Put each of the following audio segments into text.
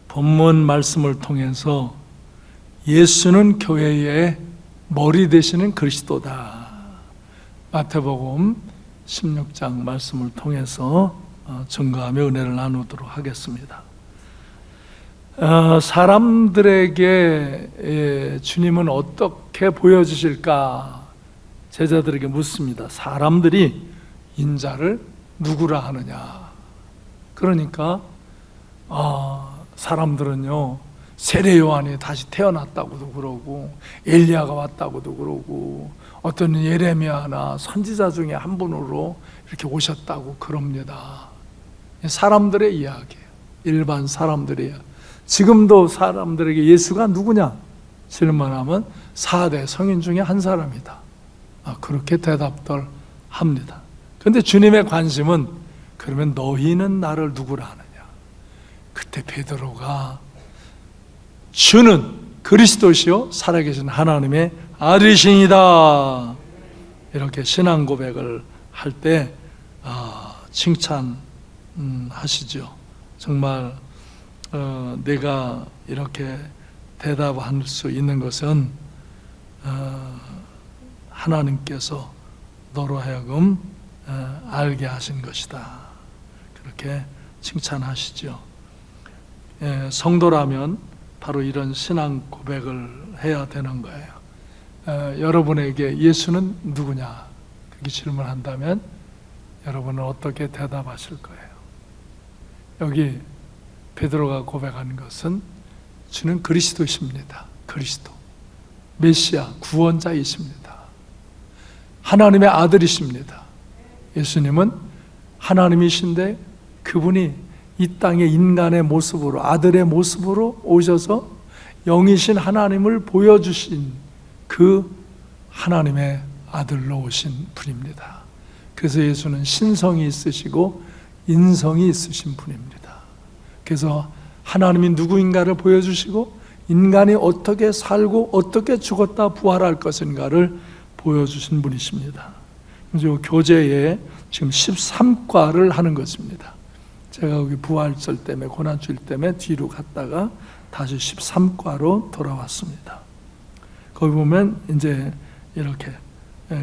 본문 말씀을 통해서 예수는 교회의 머리 되시는 그리스도다. 마태복음 16장 말씀을 통해서 증거하며 은혜를 나누도록 하겠습니다. 사람들에게 주님은 어떻게 보여주실까? 제자들에게 묻습니다. 사람들이 인자를 누구라 하느냐? 그러니까 사람들은요, 세례 요한이 다시 태어났다고도 그러고 엘리야가 왔다고도 그러고 어떤 예레미야나 선지자 중에 한 분으로 이렇게 오셨다고 그럽니다. 사람들의 이야기예요. 일반 사람들의 이야기. 지금도 사람들에게 예수가 누구냐 질문하면 4대 성인 중에 한 사람이다. 그렇게 대답들 합니다. 그런데 주님의 관심은 그러면 너희는 나를 누구라 하느냐? 그때 베드로가 주는 그리스도시요 살아계신 하나님의 아들이시니다. 이렇게 신앙 고백을 할 때 칭찬하시죠. 정말 내가 이렇게 대답할 수 있는 것은 하나님께서 너로 하여금 알게 하신 것이다. 그렇게 칭찬하시죠. 성도라면 바로 이런 신앙 고백을 해야 되는 거예요. 여러분에게 예수는 누구냐? 그렇게 질문한다면 여러분은 어떻게 대답하실 거예요? 여기 베드로가 고백하는 것은 주는 그리스도이십니다. 그리스도, 메시아, 구원자이십니다. 하나님의 아들이십니다. 예수님은 하나님이신데 그분이 이 땅에 인간의 모습으로, 아들의 모습으로 오셔서 영이신 하나님을 보여주신 그 하나님의 아들로 오신 분입니다. 그래서 예수는 신성이 있으시고 인성이 있으신 분입니다. 그래서 하나님이 누구인가를 보여주시고 인간이 어떻게 살고 어떻게 죽었다 부활할 것인가를 보여주신 분이십니다. 그래서 교재에 지금 13과를 하는 것입니다. 제가 여기 부활절 때문에, 고난주일 때문에 뒤로 갔다가 다시 13과로 돌아왔습니다. 거기 보면 이제 이렇게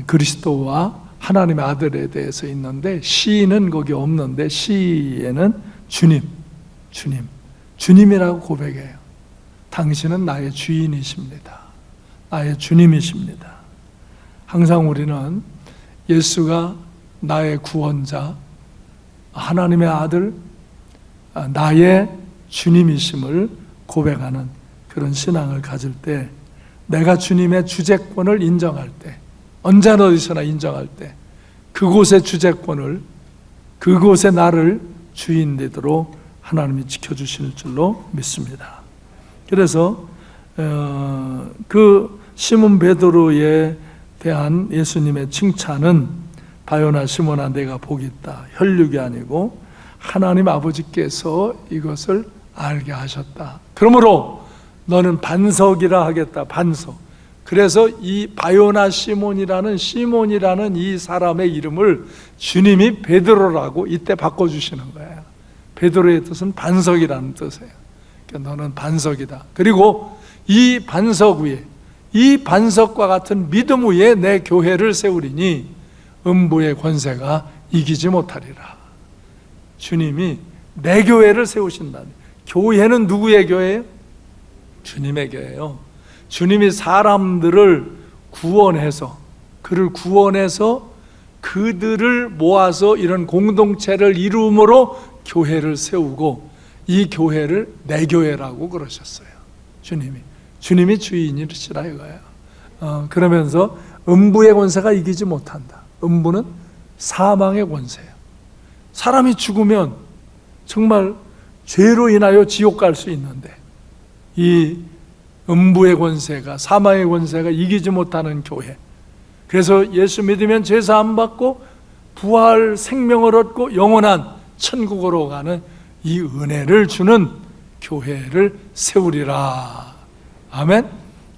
그리스도와 하나님의 아들에 대해서 있는데, 시는 거기 없는데 시에는 주님이라고 고백해요. 당신은 나의 주인이십니다. 나의 주님이십니다. 항상 우리는 예수가 나의 구원자, 하나님의 아들, 나의 주님이심을 고백하는 그런 신앙을 가질 때, 내가 주님의 주재권을 인정할 때, 언제나 어디서나 인정할 때 그곳의 주재권을, 그곳에 나를 주인 되도록 하나님이 지켜주실 줄로 믿습니다. 그래서 그 시몬 베드로에 대한 예수님의 칭찬은 바요나 시몬아 내가 복이 있다, 혈육이 아니고 하나님 아버지께서 이것을 알게 하셨다. 그러므로 너는 반석이라 하겠다. 반석. 그래서 이 바요나 시몬이라는 이 사람의 이름을 주님이 베드로라고 이때 바꿔주시는 거예요. 베드로의 뜻은 반석이라는 뜻이에요. 그러니까 너는 반석이다. 그리고 이 반석 위에, 이 반석과 같은 믿음 위에 내 교회를 세우리니 음부의 권세가 이기지 못하리라. 주님이 내 교회를 세우신다니. 교회는 누구의 교회예요? 주님의 교회예요. 주님이 사람들을 구원해서, 그를 구원해서 그들을 모아서 이런 공동체를 이루므로 교회를 세우고, 이 교회를 내 교회라고 그러셨어요. 주님이 주인이시라 이거예요. 그러면서 음부의 권세가 이기지 못한다. 음부는 사망의 권세예요. 사람이 죽으면 정말 죄로 인하여 지옥 갈 수 있는데, 이 음부의 권세가, 사망의 권세가 이기지 못하는 교회. 그래서 예수 믿으면 죄 사함 받고 부활 생명을 얻고 영원한 천국으로 가는 이 은혜를 주는 교회를 세우리라. 아멘.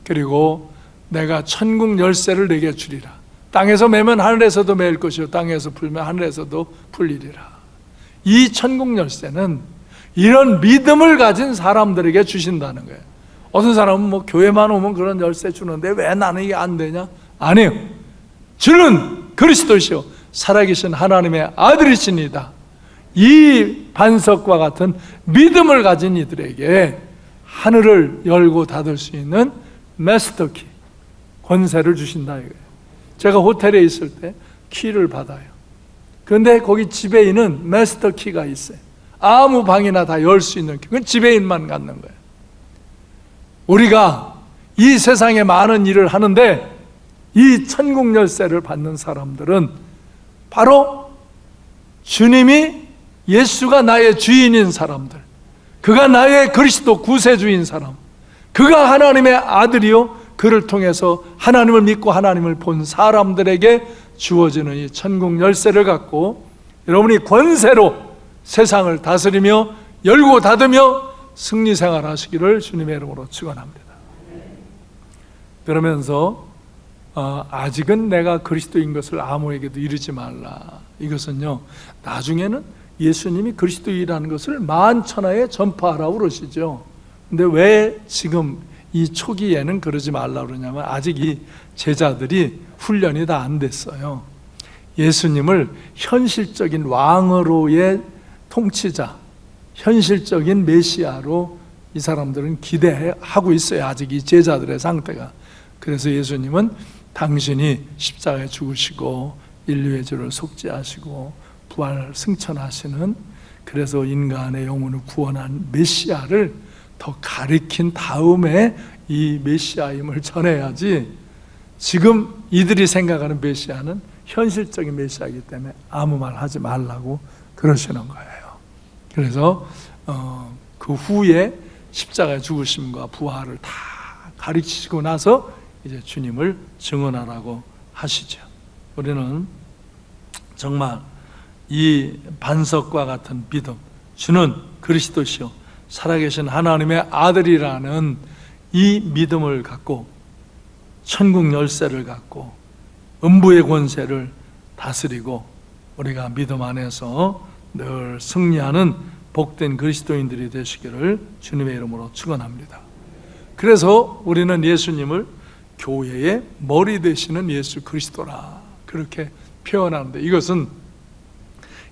그리고 내가 천국 열쇠를 내게 주리라. 땅에서 매면 하늘에서도 매일 것이요 땅에서 풀면 하늘에서도 풀리리라. 이 천국 열쇠는 이런 믿음을 가진 사람들에게 주신다는 거예요. 어떤 사람은 뭐 교회만 오면 그런 열쇠 주는데 왜 나는 이게 안 되냐? 아니요. 주는 그리스도시요 살아계신 하나님의 아들이시니다. 이 반석과 같은 믿음을 가진 이들에게 하늘을 열고 닫을 수 있는 마스터키, 권세를 주신다 이거예요. 제가 호텔에 있을 때 키를 받아요. 그런데 거기 지배인은 마스터키가 있어요. 아무 방이나 다 열 수 있는 키. 그건 지배인만 갖는 거예요. 우리가 이 세상에 많은 일을 하는데 이 천국 열쇠를 받는 사람들은 바로 주님이, 예수가 나의 주인인 사람들, 그가 나의 그리스도 구세주인 사람, 그가 하나님의 아들이요 그를 통해서 하나님을 믿고 하나님을 본 사람들에게 주어지는 이 천국 열쇠를 갖고 여러분이 권세로 세상을 다스리며 열고 닫으며 승리 생활하시기를 주님의 이름으로 축원합니다. 그러면서 아직은 내가 그리스도인 것을 아무에게도 이르지 말라. 이것은요, 나중에는 예수님이 그리스도이라는 것을 만천하에 전파하라고 그러시죠. 근데 왜 지금 이 초기에는 그러지 말라 그러냐면 아직 이 제자들이 훈련이 다 안 됐어요. 예수님을 현실적인 왕으로의 통치자, 현실적인 메시아로 이 사람들은 기대하고 있어요. 아직 이 제자들의 상태가. 그래서 예수님은 당신이 십자가에 죽으시고 인류의 죄를 속죄하시고 부활 승천하시는, 그래서 인간의 영혼을 구원한 메시아를 더 가리킨 다음에 이 메시아임을 전해야지, 지금 이들이 생각하는 메시아는 현실적인 메시아이기 때문에 아무 말 하지 말라고 그러시는 거예요. 그래서 그 후에 십자가의 죽으심과 부활을 다 가르치시고 나서 이제 주님을 증언하라고 하시죠. 우리는 정말 이 반석과 같은 믿음, 주는 그리스도시요 살아계신 하나님의 아들이라는 이 믿음을 갖고 천국 열쇠를 갖고 음부의 권세를 다스리고 우리가 믿음 안에서 늘 승리하는 복된 그리스도인들이 되시기를 주님의 이름으로 축원합니다. 그래서 우리는 예수님을 교회의 머리 되시는 예수 그리스도라 그렇게 표현하는데, 이것은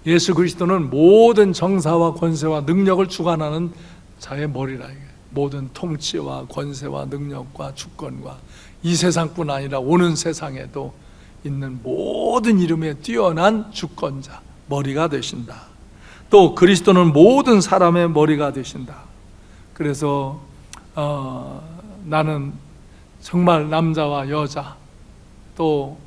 예수 그리스도는 모든 정사와 권세와 능력을 주관하는 자의 머리라. 모든 통치와 권세와 능력과 주권과 이 세상뿐 아니라 오는 세상에도 있는 모든 이름에 뛰어난 주권자, 머리가 되신다. 또 그리스도는 모든 사람의 머리가 되신다. 그래서 나는 정말 남자와 여자 또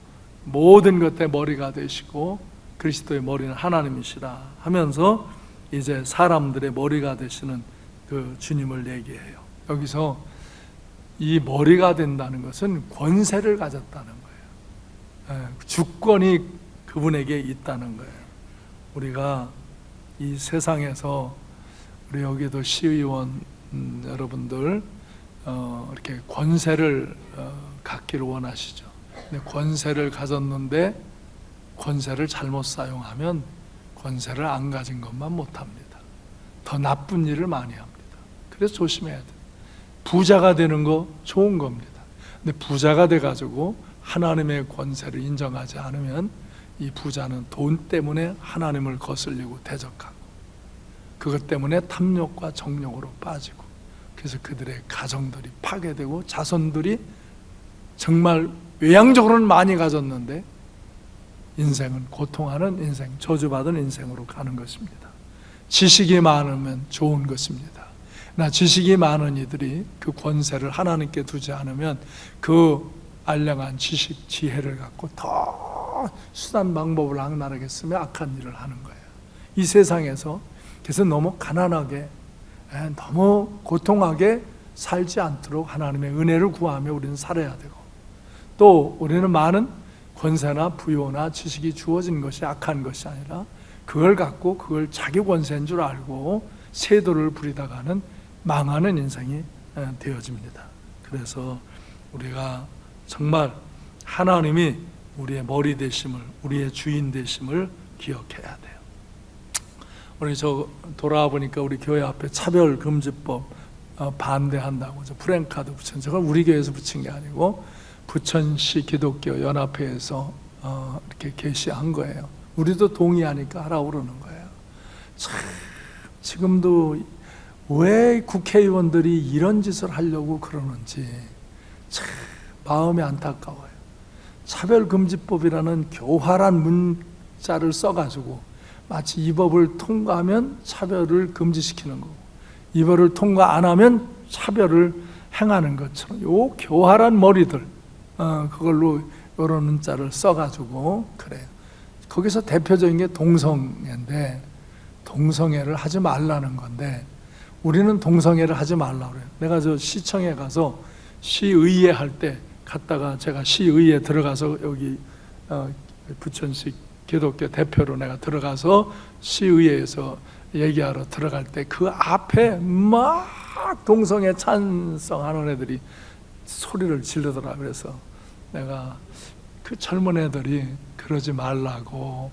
모든 것의 머리가 되시고 그리스도의 머리는 하나님이시라 하면서 이제 사람들의 머리가 되시는 그 주님을 얘기해요. 여기서 이 머리가 된다는 것은 권세를 가졌다는 거예요. 주권이 그분에게 있다는 거예요. 우리가 이 세상에서 우리 여기도 시의원 여러분들 이렇게 권세를 갖기를 원하시죠. 근데 권세를 가졌는데 권세를 잘못 사용하면 권세를 안 가진 것만 못합니다. 더 나쁜 일을 많이 합니다. 그래서 조심해야 돼요. 부자가 되는 거 좋은 겁니다. 근데 부자가 돼가지고 하나님의 권세를 인정하지 않으면 이 부자는 돈 때문에 하나님을 거슬리고 대적하고 그것 때문에 탐욕과 정욕으로 빠지고, 그래서 그들의 가정들이 파괴되고 자손들이 정말 외향적으로는 많이 가졌는데 인생은 고통하는 인생, 저주받은 인생으로 가는 것입니다. 지식이 많으면 좋은 것입니다. 나 지식이 많은 이들이 그 권세를 하나님께 두지 않으면 그 알량한 지식, 지혜를 갖고 더 수단 방법을 악랄하게 쓰며 악한 일을 하는 거예요. 이 세상에서 그래서 너무 가난하게 너무 고통하게 살지 않도록 하나님의 은혜를 구하며 우리는 살아야 되고, 또 우리는 많은 권세나 부요나 지식이 주어진 것이 악한 것이 아니라 그걸 갖고 그걸 자기 권세인 줄 알고 세도를 부리다가는 망하는 인생이 되어집니다. 그래서 우리가 정말 하나님이 우리의 머리 되심을, 우리의 주인 되심을 기억해야 돼요. 우리 돌아와 보니까 우리 교회 앞에 차별금지법 반대한다고 프랭카드 붙인, 저걸 우리 교회에서 붙인 게 아니고 부천시 기독교 연합회에서 이렇게 게시한 거예요. 우리도 동의하니까 하라고 그러는 거예요. 참, 지금도 왜 국회의원들이 이런 짓을 하려고 그러는지 참 마음이 안타까워요. 차별금지법이라는 교활한 문자를 써가지고 마치 이 법을 통과하면 차별을 금지시키는 거고, 이 법을 통과 안 하면 차별을 행하는 것처럼 요 교활한 머리들, 그걸로 이런 문자를 써가지고 그래요. 거기서 대표적인 게 동성애인데, 동성애를 하지 말라는 건데 우리는 동성애를 하지 말라고 그래요. 내가 저 시청에 가서 시의회 할 때 갔다가, 제가 시의회 들어가서 여기 부천시 기독교 대표로 내가 들어가서 시의회에서 얘기하러 들어갈 때 그 앞에 막 동성애 찬성하는 애들이 소리를 지르더라. 그래서 내가 그 젊은 애들이 그러지 말라고,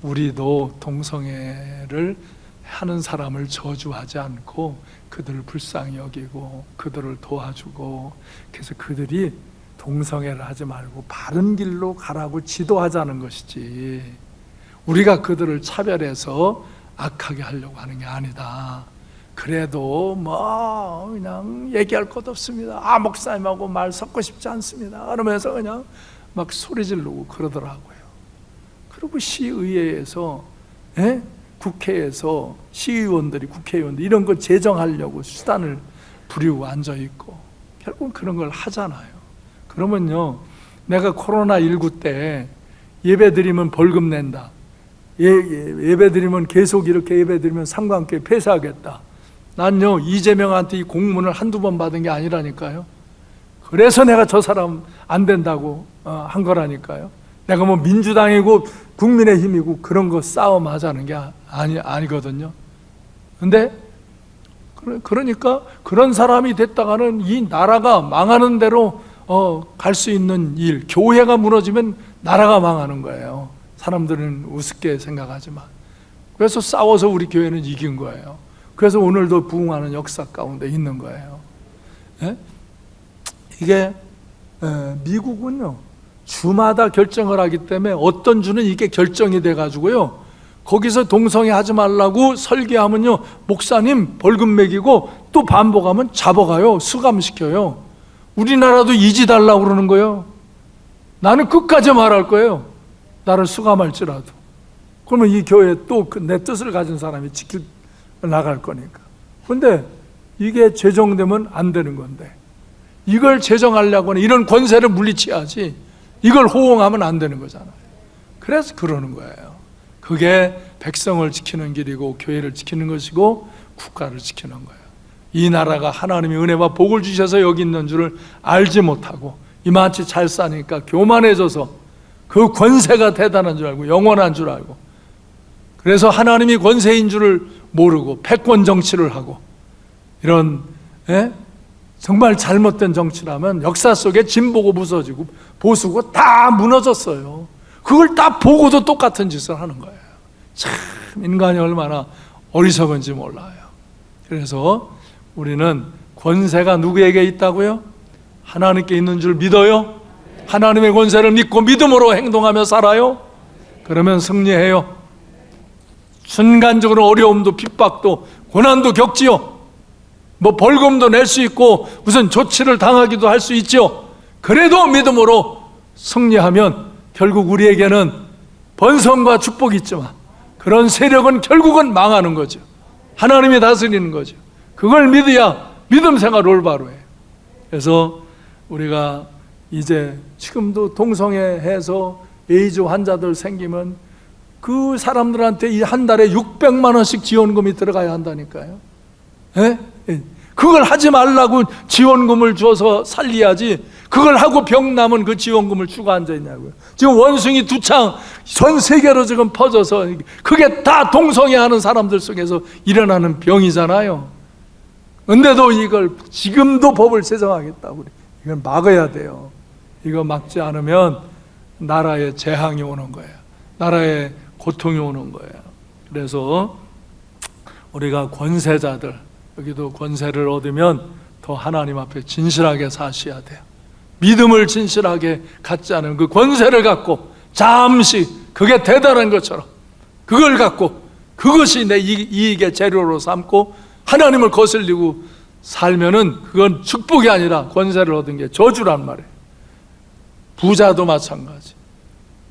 우리도 동성애를 하는 사람을 저주하지 않고 그들을 불쌍히 여기고 그들을 도와주고, 그래서 그들이 동성애를 하지 말고 바른 길로 가라고 지도하자는 것이지, 우리가 그들을 차별해서 악하게 하려고 하는 게 아니다. 그래도 뭐 그냥 얘기할 것 없습니다. 목사님하고 말 섞고 싶지 않습니다. 그러면서 그냥 막 소리 지르고 그러더라고요. 그리고 시의회에서, 국회에서 시의원들이, 국회의원들 이런 거 제정하려고 수단을 부리고 앉아있고 결국은 그런 걸 하잖아요. 그러면요, 내가 코로나19 때 예배 드리면 벌금 낸다, 예배 드리면 계속 이렇게 예배 드리면 상관교회 폐쇄하겠다, 난요 이재명한테 이 공문을 한두 번 받은 게 아니라니까요. 그래서 내가 저 사람 안 된다고 한 거라니까요. 내가 뭐 민주당이고 국민의힘이고 그런 거 싸움 하자는 게 아니거든요. 근데 그러니까 그런 사람이 됐다가는 이 나라가 망하는 대로 갈 수 있는 일, 교회가 무너지면 나라가 망하는 거예요. 사람들은 우습게 생각하지만. 그래서 싸워서 우리 교회는 이긴 거예요. 그래서 오늘도 부흥하는 역사 가운데 있는 거예요. 이게 미국은요 주마다 결정을 하기 때문에 어떤 주는 이게 결정이 돼가지고요, 거기서 동성애 하지 말라고 설계하면요 목사님 벌금 매기고 또 반복하면 잡아가요, 수감시켜요. 우리나라도 이지 달라고 그러는 거예요. 나는 끝까지 말할 거예요, 나를 수감할지라도. 그러면 이 교회에 또 내 뜻을 가진 사람이 나갈 거니까. 근데 이게 제정되면 안 되는 건데, 이걸 제정하려고 하는 이런 권세를 물리쳐야지, 이걸 호응하면 안 되는 거잖아요. 그래서 그러는 거예요. 그게 백성을 지키는 길이고 교회를 지키는 것이고 국가를 지키는 거예요. 이 나라가 하나님이 은혜와 복을 주셔서 여기 있는 줄을 알지 못하고 이만치 잘 사니까 교만해져서 그 권세가 대단한 줄 알고 영원한 줄 알고, 그래서 하나님이 권세인 줄을 모르고 패권 정치를 하고, 이런 정말 잘못된 정치라면 역사 속에 진보고 부서지고 보수고 다 무너졌어요. 그걸 다 보고도 똑같은 짓을 하는 거예요. 참 인간이 얼마나 어리석은지 몰라요. 그래서 우리는 권세가 누구에게 있다고요? 하나님께 있는 줄 믿어요? 하나님의 권세를 믿고 믿음으로 행동하며 살아요? 그러면 승리해요. 순간적으로 어려움도 핍박도 고난도 겪지요. 뭐 벌금도 낼 수 있고 무슨 조치를 당하기도 할 수 있죠. 그래도 믿음으로 승리하면 결국 우리에게는 번성과 축복이 있지만 그런 세력은 결국은 망하는 거죠. 하나님이 다스리는 거죠. 그걸 믿어야 믿음 생활 올바로 해요. 그래서 우리가 이제 지금도 동성애해서 에이즈 환자들 생기면 그 사람들한테 이 한 달에 600만 원씩 지원금이 들어가야 한다니까요. 그걸 하지 말라고 지원금을 줘서 살려야지, 그걸 하고 병 나면 그 지원금을 주고 앉아있냐고요. 지금 원숭이 두창 전 세계로 지금 퍼져서 그게 다 동성애하는 사람들 속에서 일어나는 병이잖아요. 근데도 이걸 지금도 법을 제정하겠다고, 이걸 막아야 돼요. 이거 막지 않으면 나라에 재앙이 오는 거예요. 나라에 고통이 오는 거예요. 그래서 우리가 권세자들, 여기도 권세를 얻으면 더 하나님 앞에 진실하게 사셔야 돼요. 믿음을 진실하게 갖지 않은 그 권세를 갖고 잠시 그게 대단한 것처럼 그걸 갖고 그것이 내 이익의 재료로 삼고 하나님을 거슬리고 살면은 그건 축복이 아니라 권세를 얻은 게 저주란 말이에요. 부자도 마찬가지.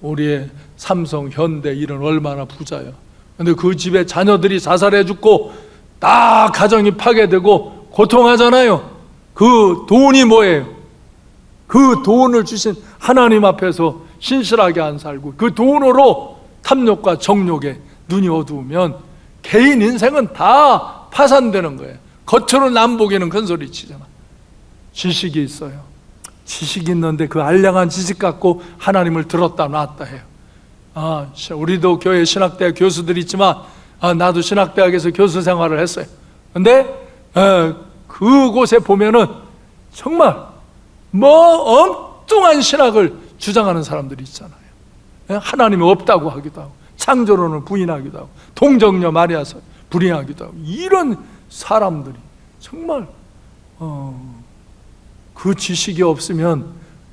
우리의 삼성, 현대 이런 얼마나 부자예요. 근데 그 집에 자녀들이 자살해 죽고 다 가정이 파괴되고 고통하잖아요. 그 돈이 뭐예요? 그 돈을 주신 하나님 앞에서 신실하게 안 살고 그 돈으로 탐욕과 정욕에 눈이 어두우면 개인 인생은 다 파산되는 거예요. 겉으로 남보기는 큰 소리 치잖아. 지식이 있어요. 지식이 있는데 그 알량한 지식 갖고 하나님을 들었다 놨다 해요. 우리도 교회 신학대학 교수들이 있지만 나도 신학대학에서 교수 생활을 했어요. 근데 그곳에 보면은 정말 엉뚱한 신학을 주장하는 사람들이 있잖아요. 하나님이 없다고 하기도 하고 창조론을 부인하기도 하고 동정녀 마리아서 불인하기도 하고 이런 사람들이 정말 그 지식이 없으면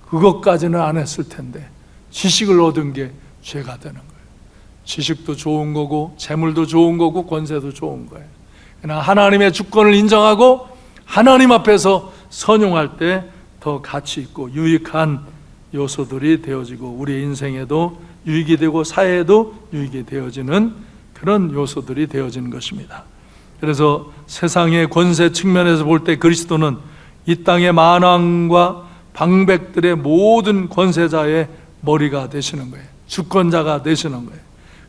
그것까지는 안 했을 텐데 지식을 얻은 게 죄가 되는 거예요. 지식도 좋은 거고 재물도 좋은 거고 권세도 좋은 거예요. 그러나 하나님의 주권을 인정하고 하나님 앞에서 선용할 때 더 가치 있고 유익한 요소들이 되어지고 우리 인생에도 유익이 되고 사회에도 유익이 되어지는 그런 요소들이 되어지는 것입니다. 그래서 세상의 권세 측면에서 볼 때 그리스도는 이 땅의 만왕과 방백들의 모든 권세자의 머리가 되시는 거예요. 주권자가 되시는 거예요.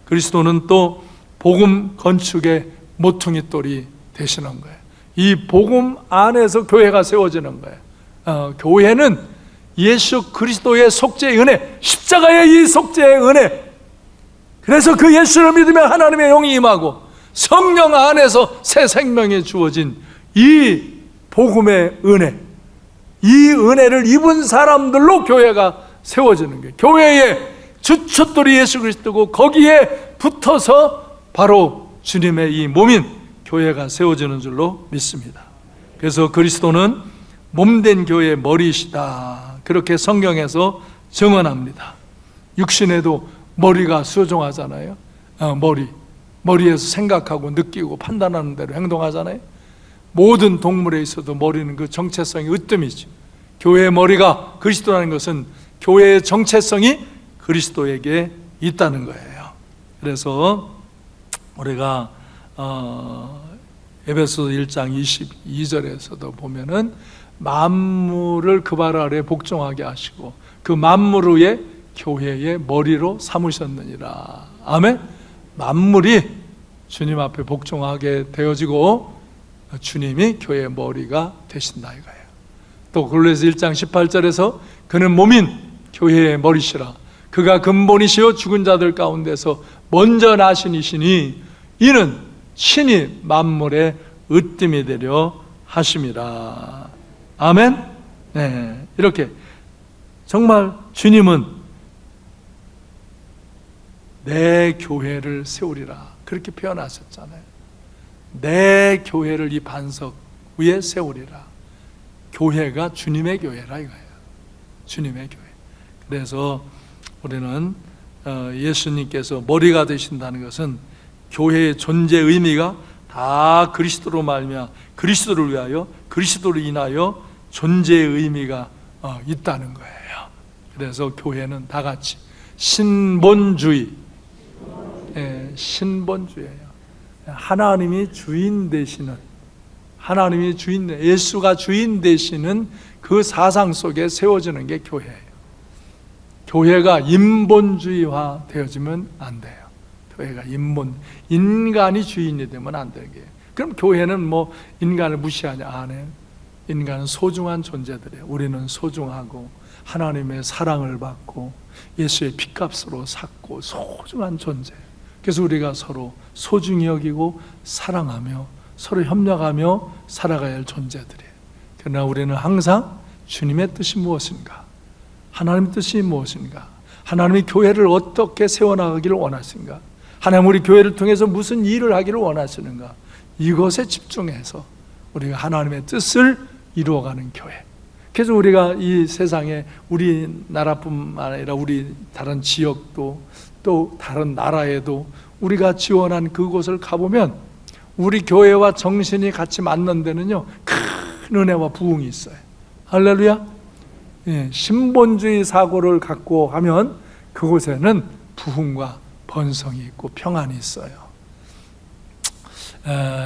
그리스도는 또 복음 건축의 모퉁이돌이 되시는 거예요. 이 복음 안에서 교회가 세워지는 거예요. 교회는 예수 그리스도의 속죄의 은혜, 십자가의 이 속죄의 은혜, 그래서 그 예수를 믿으면 하나님의 영이 임하고 성령 안에서 새 생명이 주어진 이 복음의 은혜, 이 은혜를 입은 사람들로 교회가 세워지는 거예요. 교회의 주춧돌이 예수 그리스도고 거기에 붙어서 바로 주님의 이 몸인 교회가 세워지는 줄로 믿습니다. 그래서 그리스도는 몸된 교회의 머리이시다, 그렇게 성경에서 증언합니다. 육신에도 머리가 소중하잖아요. 머리에서 생각하고 느끼고 판단하는 대로 행동하잖아요. 모든 동물에 있어도 머리는 그 정체성이 으뜸이죠. 교회의 머리가 그리스도라는 것은 교회의 정체성이 그리스도에게 있다는 거예요. 그래서 우리가 에베소서 1장 22절에서도 보면은 만물을 그 발 아래 복종하게 하시고 그 만물 위에 교회의 머리로 삼으셨느니라. 아멘. 만물이 주님 앞에 복종하게 되어지고 주님이 교회의 머리가 되신다 이거예요. 또 골로새서 1장 18절에서 그는 몸인 교회의 머리시라. 그가 근본이시요 죽은 자들 가운데서 먼저 나신 이시니 이는 친히 만물의 으뜸이 되려 하심이라. 아멘. 네, 이렇게 정말 주님은 내 교회를 세우리라 그렇게 표현하셨잖아요. 내 교회를 이 반석 위에 세우리라. 교회가 주님의 교회라 이거예요. 주님의 교회. 그래서 우리는 예수님께서 머리가 되신다는 것은 교회의 존재 의미가 다 그리스도로 말미암아 그리스도를 위하여 그리스도를 인하여 존재의 의미가 있다는 거예요. 그래서 교회는 다 같이 신본주의, 신본주의예요. 하나님이 주인 되시는, 예수가 주인 되시는 그 사상 속에 세워지는 게 교회예요. 교회가 인본주의화 되어지면 안 돼요. 교회가 인간이 주인이 되면 안 되는 거예요. 그럼 교회는 뭐 인간을 무시하냐? 안 해요. 인간은 소중한 존재들이에요. 우리는 소중하고 하나님의 사랑을 받고 예수의 피값으로 샀고 소중한 존재. 그래서 우리가 서로 소중히 여기고 사랑하며 서로 협력하며 살아가야 할 존재들이에요. 그러나 우리는 항상 주님의 뜻이 무엇인가? 하나님의 뜻이 무엇인가? 하나님이 교회를 어떻게 세워나가기를 원하신가? 하나님 우리 교회를 통해서 무슨 일을 하기를 원하시는가? 이것에 집중해서 우리가 하나님의 뜻을 이루어가는 교회. 그래서 우리가 이 세상에 우리나라뿐만 아니라 우리 다른 지역도 또 다른 나라에도 우리가 지원한 그곳을 가보면 우리 교회와 정신이 같이 맞는 데는요 큰 은혜와 부흥이 있어요. 할렐루야. 예, 신본주의 사고를 갖고 하면 그곳에는 부흥과 번성이 있고 평안이 있어요.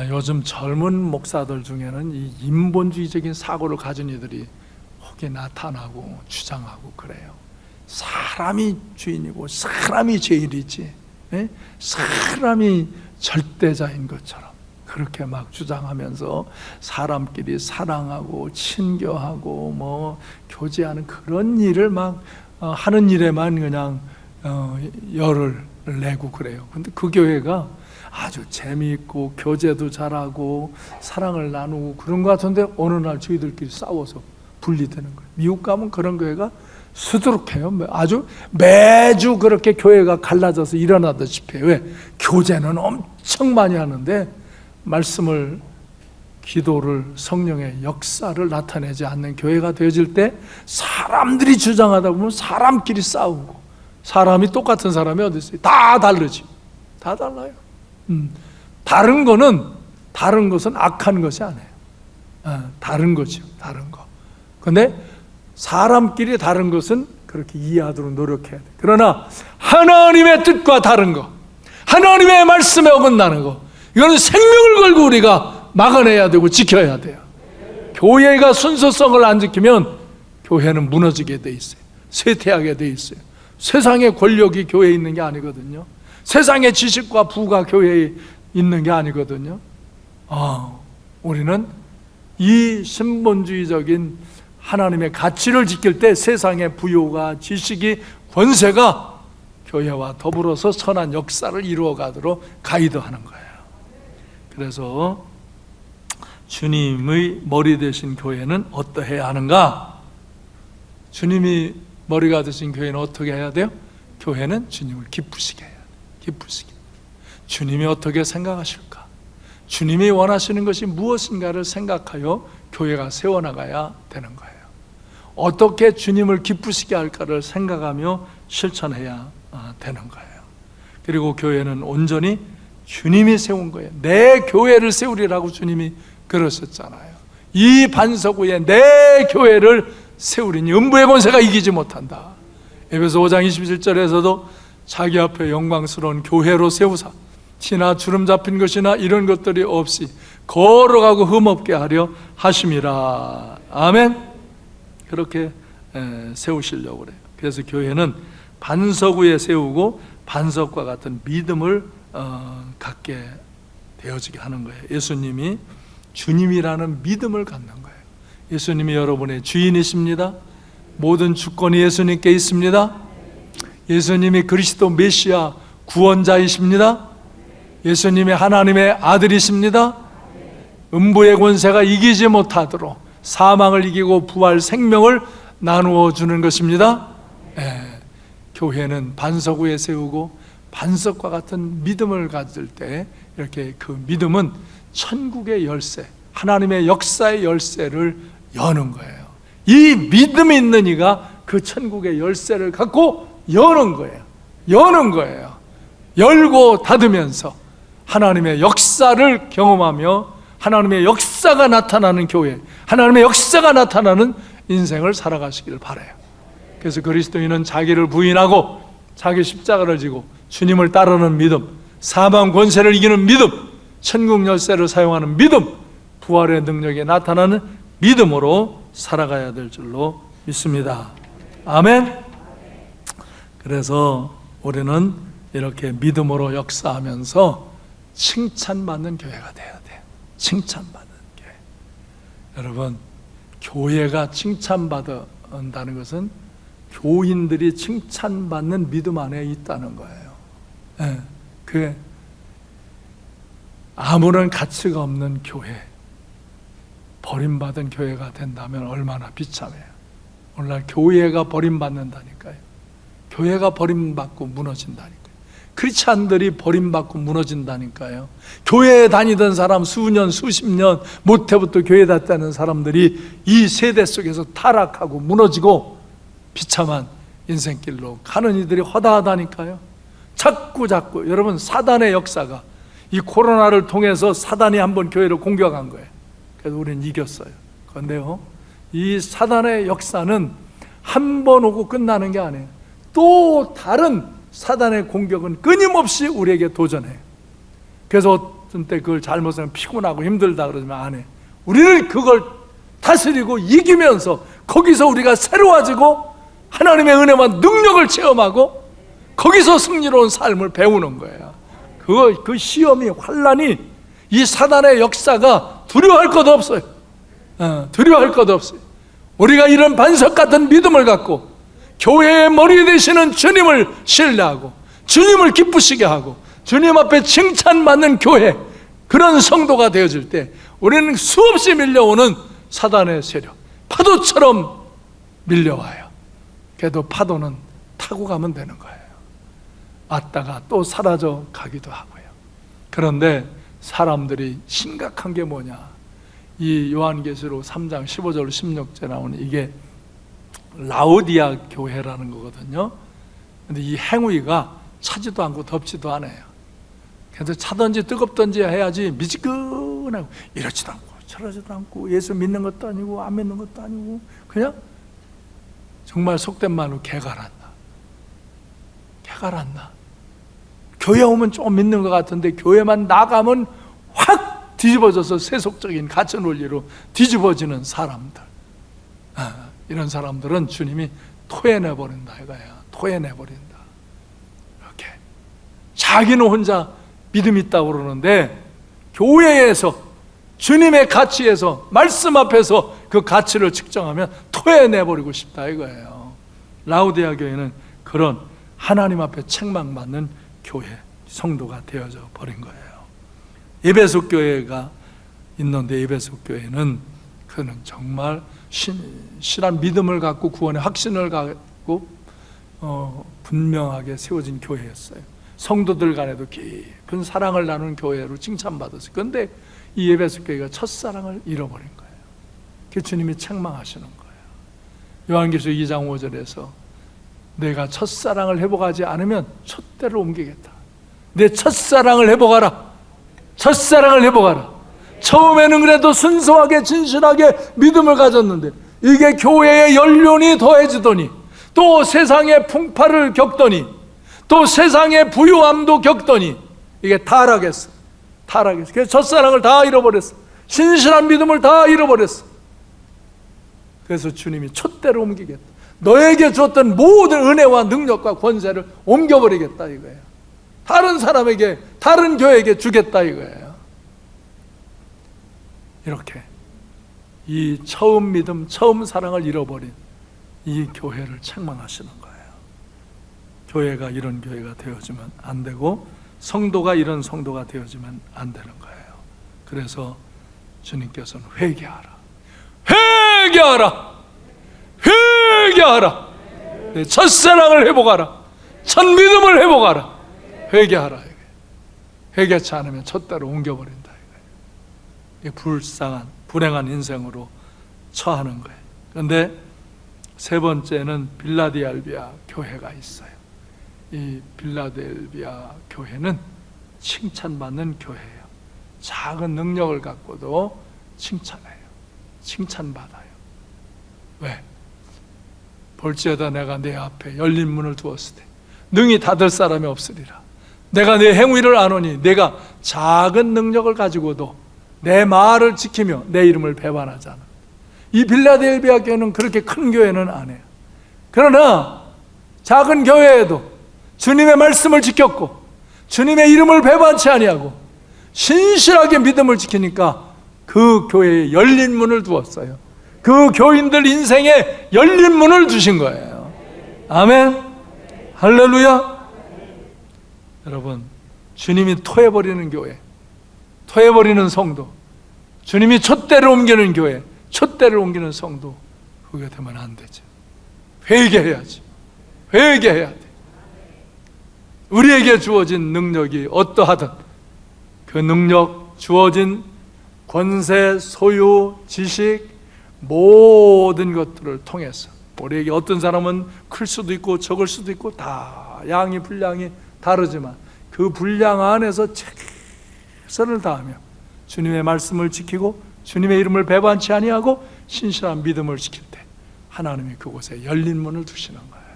요즘 젊은 목사들 중에는 이 인본주의적인 사고를 가진 이들이 혹이 나타나고 주장하고 그래요. 사람이 주인이고 사람이 제일이지, 예? 사람이 절대자인 것처럼 그렇게 막 주장하면서 사람끼리 사랑하고 친교하고 뭐 교제하는 그런 일을 막 하는 일에만 그냥 열을 내고 그래요. 근데 그 교회가 아주 재미있고 교제도 잘하고 사랑을 나누고 그런 것 같은데 어느 날 저희들끼리 싸워서 분리되는 거예요. 미국 가면 그런 교회가 수두룩해요. 아주 매주 그렇게 교회가 갈라져서 일어나다시피 해요. 왜? 교제는 엄청 많이 하는데 말씀을, 기도를, 성령의 역사를 나타내지 않는 교회가 되어질 때 사람들이 주장하다 보면 사람끼리 싸우고, 사람이 똑같은 사람이 어디 있어요? 다 다르지. 다 달라요. 다른 것은 악한 것이 아니에요. 다른 거죠. 다른 거. 근데 사람끼리 다른 것은 그렇게 이해하도록 노력해야 돼. 그러나 하나님의 뜻과 다른 거, 하나님의 말씀에 어긋나는 거, 이거는 생명을 걸고 우리가 막아내야 되고 지켜야 돼요. 교회가 순서성을 안 지키면 교회는 무너지게 돼 있어요. 쇠퇴하게 돼 있어요. 세상의 권력이 교회에 있는 게 아니거든요. 세상의 지식과 부가 교회에 있는 게 아니거든요. 우리는 이 신본주의적인 하나님의 가치를 지킬 때 세상의 부요가, 지식이, 권세가 교회와 더불어서 선한 역사를 이루어가도록 가이드하는 거예요. 그래서 주님의 머리 되신 교회는 어떠해야 하는가? 주님이 머리가 되신 교회는 어떻게 해야 돼요? 교회는 주님을 기쁘시게 해야 돼요. 기쁘시게. 주님이 어떻게 생각하실까? 주님이 원하시는 것이 무엇인가를 생각하여 교회가 세워나가야 되는 거예요. 어떻게 주님을 기쁘시게 할까를 생각하며 실천해야 되는 거예요. 그리고 교회는 온전히 주님이 세운 거예요. 내 교회를 세우리라고 주님이 그러셨잖아요. 이 반석 위에 내 교회를 세우리니 음부의 권세가 이기지 못한다. 에베소 5장 27절에서도 자기 앞에 영광스러운 교회로 세우사 티나 주름 잡힌 것이나 이런 것들이 없이 거룩하고 흠없게 하려 하심이라. 아멘. 그렇게 세우시려고 그래요. 그래서 교회는 반석 위에 세우고 반석과 같은 믿음을 갖게 되어지게 하는 거예요. 예수님이 주님이라는 믿음을 갖는 거예요. 예수님이 여러분의 주인이십니다. 모든 주권이 예수님께 있습니다. 예수님이 그리스도 메시아 구원자이십니다. 예수님이 하나님의 아들이십니다. 음부의 권세가 이기지 못하도록 사망을 이기고 부활 생명을 나누어 주는 것입니다. 교회는 반석 위에 세우고 반석과 같은 믿음을 가질 때 이렇게 그 믿음은 천국의 열쇠, 하나님의 역사의 열쇠를 여는 거예요. 이 믿음이 있는 이가 그 천국의 열쇠를 갖고 여는 거예요. 여는 거예요. 열고 닫으면서 하나님의 역사를 경험하며 하나님의 역사가 나타나는 교회, 하나님의 역사가 나타나는 인생을 살아가시기를 바라요. 그래서 그리스도인은 자기를 부인하고 자기 십자가를 지고 주님을 따르는 믿음, 사망 권세를 이기는 믿음, 천국 열쇠를 사용하는 믿음, 부활의 능력에 나타나는 믿음으로 살아가야 될 줄로 믿습니다. 아멘. 그래서 우리는 이렇게 믿음으로 역사하면서 칭찬받는 교회가 돼야 돼요. 칭찬받는 교회. 여러분, 교회가 칭찬받는다는 것은 교인들이 칭찬받는 믿음 안에 있다는 거예요. 그 아무런 가치가 없는 교회, 버림받은 교회가 된다면 얼마나 비참해요. 오늘날 교회가 버림받는다니까요. 교회가 버림받고 무너진다니까요. 크리스찬들이 버림받고 무너진다니까요. 교회에 다니던 사람 수년 수십 년 모태부터 교회 다녔다는 사람들이 이 세대 속에서 타락하고 무너지고 비참한 인생길로 가는 이들이 허다하다니까요. 자꾸 여러분, 사단의 역사가 이 코로나를 통해서 사단이 한번 교회를 공격한 거예요. 그래서 우리는 이겼어요. 그런데요, 이 사단의 역사는 한 번 오고 끝나는 게 아니에요. 또 다른 사단의 공격은 끊임없이 우리에게 도전해요. 그래서 어떤 때 그걸 잘못하면 피곤하고 힘들다 그러지만 안 해. 우리는 그걸 다스리고 이기면서 거기서 우리가 새로워지고 하나님의 은혜와 능력을 체험하고 거기서 승리로운 삶을 배우는 거예요. 그 시험이, 환난이, 이 사단의 역사가 두려워할 것 없어요. 두려워할 것 없어요. 우리가 이런 반석 같은 믿음을 갖고 교회의 머리 되시는 주님을 신뢰하고 주님을 기쁘시게 하고 주님 앞에 칭찬받는 교회, 그런 성도가 되어질 때 우리는 수없이 밀려오는 사단의 세력, 파도처럼 밀려와요. 그래도 파도는 타고 가면 되는 거예요. 왔다가 또 사라져 가기도 하고요. 그런데 사람들이 심각한 게 뭐냐, 이 요한계시록 3장 15절 16절 나오는 이게 라오디아 교회라는 거거든요. 근데 이 행위가 차지도 않고 덥지도 않아요. 그래서 차든지 뜨겁든지 해야지 미지근하고 이러지도 않고 저러지도 않고 예수 믿는 것도 아니고 안 믿는 것도 아니고 그냥 정말 속된 말로 개가 났나. 개가 났나. 교회 오면 좀 믿는 것 같은데 교회만 나가면 확 뒤집어져서 세속적인 가치 논리로 뒤집어지는 사람들. 이런 사람들은 주님이 토해내버린다 이거야. 토해내버린다. 이렇게 자기는 혼자 믿음 있다고 그러는데 교회에서 주님의 가치에서 말씀 앞에서 그 가치를 측정하면 토해내버리고 싶다 이거예요. 라오디아 교회는 그런 하나님 앞에 책망받는 교회, 성도가 되어져 버린 거예요. 에베소 교회가 있는데 에베소 교회는 그는 정말 신실한 믿음을 갖고 구원의 확신을 갖고 분명하게 세워진 교회였어요. 성도들 간에도 깊은 사랑을 나누는 교회로 칭찬받았어요. 그런데 이 에베소 교회가 첫사랑을 잃어버린 거예요. 그 주님이 책망하시는 거예요. 요한계시록 2장 5절에서 내가 첫사랑을 회복하지 않으면 촛대를 옮기겠다. 내 첫사랑을 회복하라. 첫사랑을 회복하라. 처음에는 그래도 순수하게 진실하게 믿음을 가졌는데 이게 교회의 연륜이 더해지더니 또 세상의 풍파를 겪더니 또 세상의 부유함도 겪더니 이게 타락했어. 그래서 첫사랑을 다 잃어버렸어. 신실한 믿음을 다 잃어버렸어. 그래서 주님이 촛대로 옮기겠다. 너에게 줬던 모든 은혜와 능력과 권세를 옮겨버리겠다 이거예요. 다른 사람에게, 다른 교회에게 주겠다 이거예요. 이렇게 이 처음 믿음, 처음 사랑을 잃어버린 이 교회를 책망하시는 거예요. 교회가 이런 교회가 되어지면 안 되고 성도가 이런 성도가 되어지면 안 되는 거예요. 그래서 주님께서는 회개하라. 회개하라. 회개하라. 내 첫사랑을 회복하라. 첫 믿음을 회복하라. 회개하라. 회개치 않으면 촛대로 옮겨버린다. 이게 불쌍한, 불행한 인생으로 처하는 거예요. 그런데 세 번째는 빌라델비아 교회가 있어요. 이 빌라델비아 교회는 칭찬받는 교회예요. 작은 능력을 갖고도 칭찬해요. 칭찬받아요. 왜? 볼지어다 내가 내 앞에 열린 문을 두었을 때 능히 닫을 사람이 없으리라. 내가 내 행위를 아노니 내가 작은 능력을 가지고도 내 말을 지키며 내 이름을 배반하지 않아. 이 빌라델비아 교회는 그렇게 큰 교회는 아니에요. 그러나 작은 교회에도 주님의 말씀을 지켰고 주님의 이름을 배반치 아니하고 신실하게 믿음을 지키니까 그 교회에 열린 문을 두었어요. 그 교인들 인생에 열린 문을 주신 거예요. 아멘. 할렐루야. 여러분, 주님이 토해버리는 교회, 토해버리는 성도, 주님이 촛대를 옮기는 교회, 촛대를 옮기는 성도, 그게 되면 안 되죠. 회개해야지. 회개해야 돼. 우리에게 주어진 능력이 어떠하든 그 능력, 주어진 권세, 소유, 지식, 모든 것들을 통해서 우리에게 어떤 사람은 클 수도 있고 적을 수도 있고 다 양이 분량이 다르지만 그 분량 안에서 최선을 다하며 주님의 말씀을 지키고 주님의 이름을 배반치 아니하고 신실한 믿음을 지킬 때 하나님이 그곳에 열린 문을 두시는 거예요.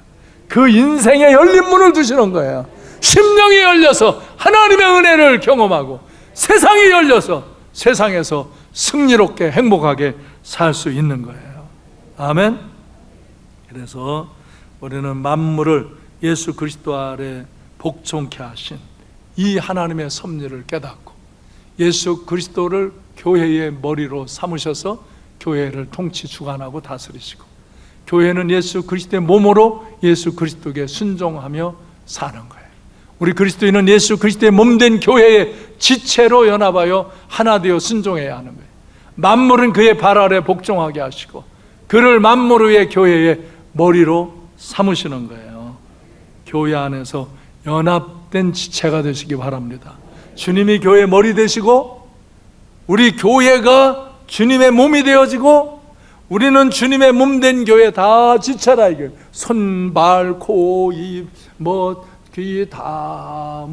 그 인생에 열린 문을 두시는 거예요. 심령이 열려서 하나님의 은혜를 경험하고 세상이 열려서 세상에서 승리롭게 행복하게 살 수 있는 거예요. 아멘. 그래서 우리는 만물을 예수 그리스도 아래 복종케 하신 이 하나님의 섭리를 깨닫고 예수 그리스도를 교회의 머리로 삼으셔서 교회를 통치 주관하고 다스리시고 교회는 예수 그리스도의 몸으로 예수 그리스도에게 순종하며 사는 거예요. 우리 그리스도인은 예수 그리스도의 몸된 교회의 지체로 연합하여 하나 되어 순종해야 하는 거예요. 만물은 그의 발 아래 복종하게 하시고 그를 만물 위의 교회의 머리로 삼으시는 거예요. 교회 안에서 연합된 지체가 되시기 바랍니다. 주님이 교회의 머리 되시고 우리 교회가 주님의 몸이 되어지고 우리는 주님의 몸된 교회 다 지체다 이게 손, 발, 코, 입, 귀 다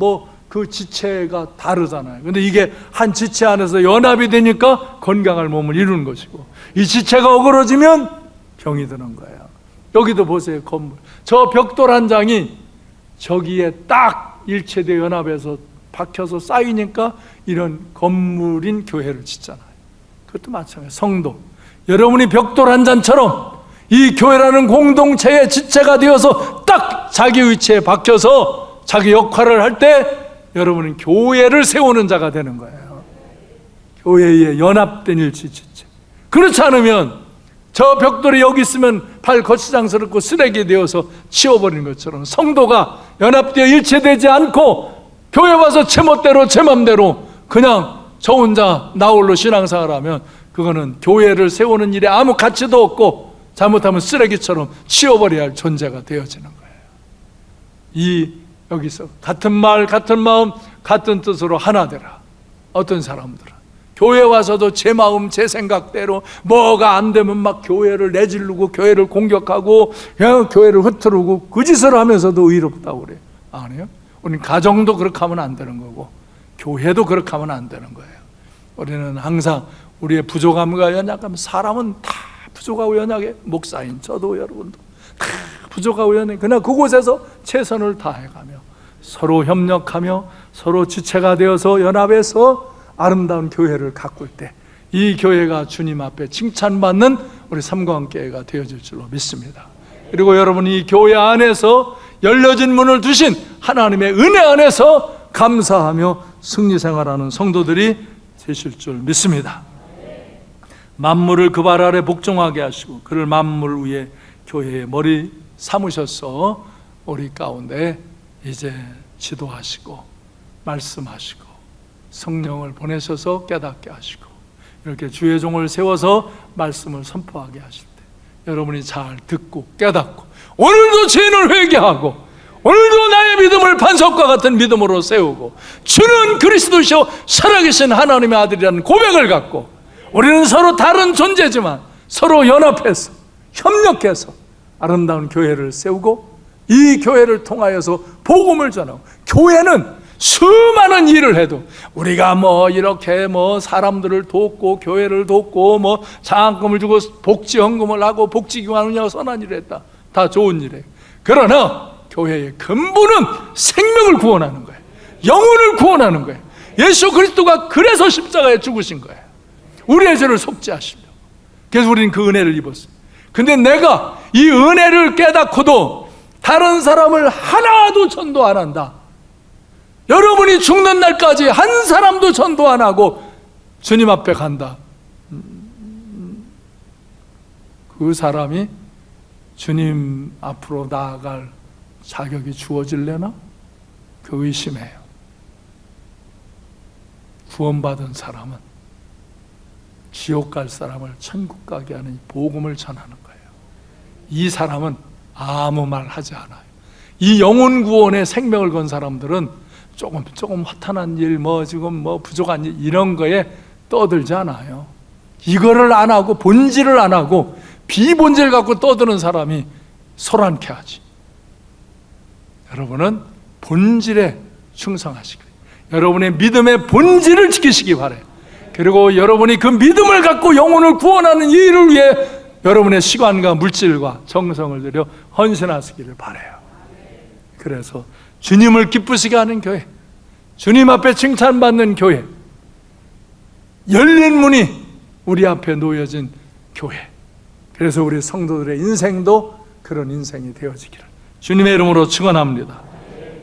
그 지체가 다르잖아요. 근데 이게 한 지체 안에서 연합이 되니까 건강할 몸을 이루는 것이고 이 지체가 어그러지면 병이 드는 거예요. 여기도 보세요. 건물 저 벽돌 한 장이 저기에 딱 일체되어 연합해서 박혀서 쌓이니까 이런 건물인 교회를 짓잖아요. 그것도 마찬가지예요. 성도 여러분이 벽돌 한 잔처럼 이 교회라는 공동체의 지체가 되어서 딱 자기 위치에 박혀서 자기 역할을 할 때 여러분은 교회를 세우는 자가 되는 거예요. 교회에 연합된 일체지체. 그렇지 않으면 저 벽돌이 여기 있으면 발 거치장스럽고 쓰레기 되어서 치워버리는 것처럼 성도가 연합되어 일체되지 않고 교회 와서 제 멋대로 제 맘대로 그냥 저 혼자 나 홀로 신앙생활을 하면 그거는 교회를 세우는 일에 아무 가치도 없고 잘못하면 쓰레기처럼 치워버려야 할 존재가 되어지는 거예요. 여기서 같은 말, 같은 마음, 같은 뜻으로 하나 되라. 어떤 사람들은 교회 와서도 제 마음, 제 생각대로 뭐가 안 되면 막 교회를 내지르고 교회를 공격하고 그냥 교회를 흐트르고 그 짓을 하면서도 의롭다고 그래요. 아니요. 우리는 가정도 그렇게 하면 안 되는 거고 교회도 그렇게 하면 안 되는 거예요. 우리는 항상 우리의 부족함과 연약함, 사람은 다 부족하고 연약해. 목사인 저도 여러분도 다 부족하고 연약해. 그러나 그곳에서 최선을 다해가며 서로 협력하며 서로 지체가 되어서 연합해서 아름다운 교회를 가꿀 때 이 교회가 주님 앞에 칭찬받는 우리 삼광교회가 되어질 줄로 믿습니다. 그리고 여러분이 이 교회 안에서 열려진 문을 두신 하나님의 은혜 안에서 감사하며 승리생활하는 성도들이 되실 줄 믿습니다. 만물을 그 발 아래 복종하게 하시고 그를 만물 위에 교회의 머리 삼으셔서 우리 가운데 이제 지도하시고 말씀하시고 성령을 보내셔서 깨닫게 하시고 이렇게 주의 종을 세워서 말씀을 선포하게 하실 때 여러분이 잘 듣고 깨닫고 오늘도 죄인을 회개하고 오늘도 나의 믿음을 반석과 같은 믿음으로 세우고 주는 그리스도시요 살아계신 하나님의 아들이라는 고백을 갖고 우리는 서로 다른 존재지만 서로 연합해서 협력해서 아름다운 교회를 세우고 이 교회를 통하여서 복음을 전하고 교회는 수많은 일을 해도 우리가 이렇게 사람들을 돕고 교회를 돕고 장학금을 주고 복지헌금을 하고 복지기관 운영하고 선한 일을 했다. 다 좋은 일이에요. 그러나 교회의 근본은 생명을 구원하는 거예요. 영혼을 구원하는 거예요. 예수 그리스도가 그래서 십자가에 죽으신 거예요. 우리의 죄를 속죄하시려고. 그래서 우리는 그 은혜를 입었어요. 근데 내가 이 은혜를 깨닫고도 다른 사람을 하나도 전도 안 한다. 여러분이 죽는 날까지 한 사람도 전도 안 하고 주님 앞에 간다. 그 사람이 주님 앞으로 나아갈 자격이 주어질려나? 그 의심해요. 구원받은 사람은 지옥 갈 사람을 천국 가게 하는 복음을 전하는 거예요. 이 사람은 아무 말 하지 않아요. 이 영혼 구원에 생명을 건 사람들은 조금 허탄한 일, 지금 부족한 일, 이런 거에 떠들지 않아요. 이거를 안 하고, 본질을 안 하고, 비본질 갖고 떠드는 사람이 소란케 하지. 여러분은 본질에 충성하시기, 여러분의 믿음의 본질을 지키시기 바라요. 그리고 여러분이 그 믿음을 갖고 영혼을 구원하는 이 일을 위해 여러분의 시간과 물질과 정성을 들여 헌신하시기를 바라요. 그래서 주님을 기쁘시게 하는 교회, 주님 앞에 칭찬받는 교회, 열린 문이 우리 앞에 놓여진 교회, 그래서 우리 성도들의 인생도 그런 인생이 되어지기를 주님의 이름으로 축원합니다.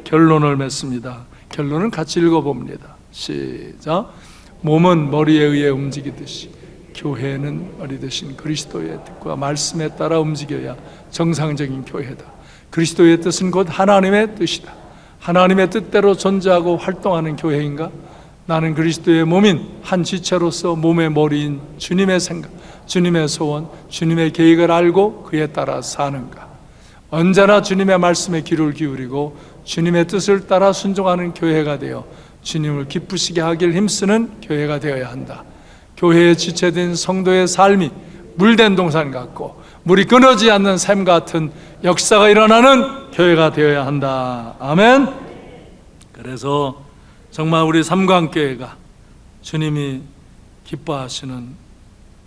결론을 맺습니다. 결론은 같이 읽어봅니다. 시작. 몸은 머리에 의해 움직이듯이 교회는 머리 되신 그리스도의 뜻과 말씀에 따라 움직여야 정상적인 교회다. 그리스도의 뜻은 곧 하나님의 뜻이다. 하나님의 뜻대로 존재하고 활동하는 교회인가? 나는 그리스도의 몸인 한 지체로서 몸의 머리인 주님의 생각, 주님의 소원, 주님의 계획을 알고 그에 따라 사는가? 언제나 주님의 말씀에 귀를 기울이고 주님의 뜻을 따라 순종하는 교회가 되어 주님을 기쁘시게 하길 힘쓰는 교회가 되어야 한다. 교회에 지체된 성도의 삶이 물된 동산 같고 물이 끊어지지 않는 샘 같은 역사가 일어나는 교회가 되어야 한다. 아멘. 그래서 정말 우리 삼광교회가 주님이 기뻐하시는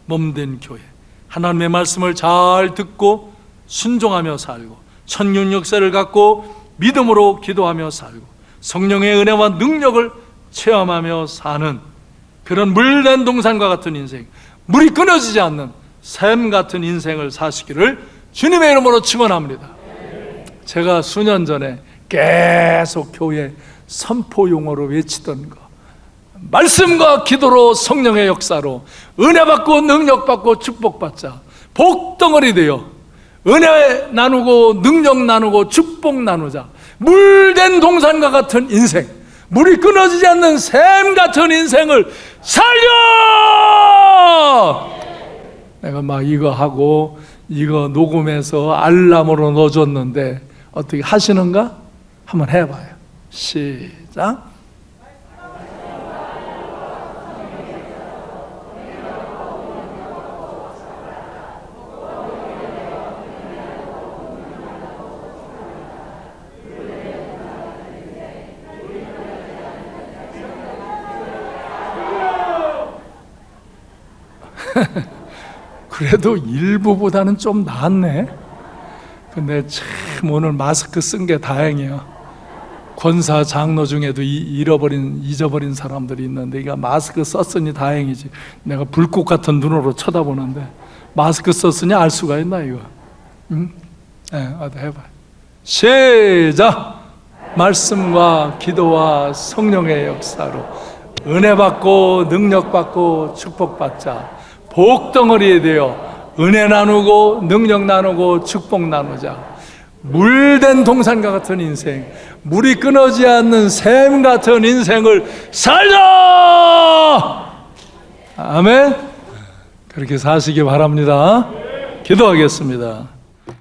몸된 교회, 하나님의 말씀을 잘 듣고 순종하며 살고 천년 역사를 갖고 믿음으로 기도하며 살고 성령의 은혜와 능력을 체험하며 사는 그런 물된 동산과 같은 인생, 물이 끊어지지 않는 샘 같은 인생을 사시기를 주님의 이름으로 축원합니다. 제가 수년 전에 계속 교회 선포 용어로 외치던 거, 말씀과 기도로 성령의 역사로 은혜 받고 능력 받고 축복 받자. 복덩어리 되어 은혜 나누고 능력 나누고 축복 나누자. 물된 동산과 같은 인생, 물이 끊어지지 않는 샘 같은 인생을 살려! 내가 막 이거 하고 이거 녹음해서 알람으로 넣어줬는데 어떻게 하시는가? 한번 해봐요. 시작. 그래도 일부보다는 좀 나았네. 근데 참 오늘 마스크 쓴 게 다행이에요. 권사 장로 중에도 잊어버린 사람들이 있는데 이거 마스크 썼으니 다행이지. 내가 불꽃 같은 눈으로 쳐다보는데 마스크 썼으니 알 수가 있나 이거? 응? 네, 어디 해봐. 시작. 말씀과 기도와 성령의 역사로 은혜 받고 능력 받고 축복 받자. 복덩어리에 되어 은혜 나누고 능력 나누고 축복 나누자. 물된 동산과 같은 인생, 물이 끊어지지 않는 샘 같은 인생을 살자. 아멘. 그렇게 사시기 바랍니다. 기도하겠습니다.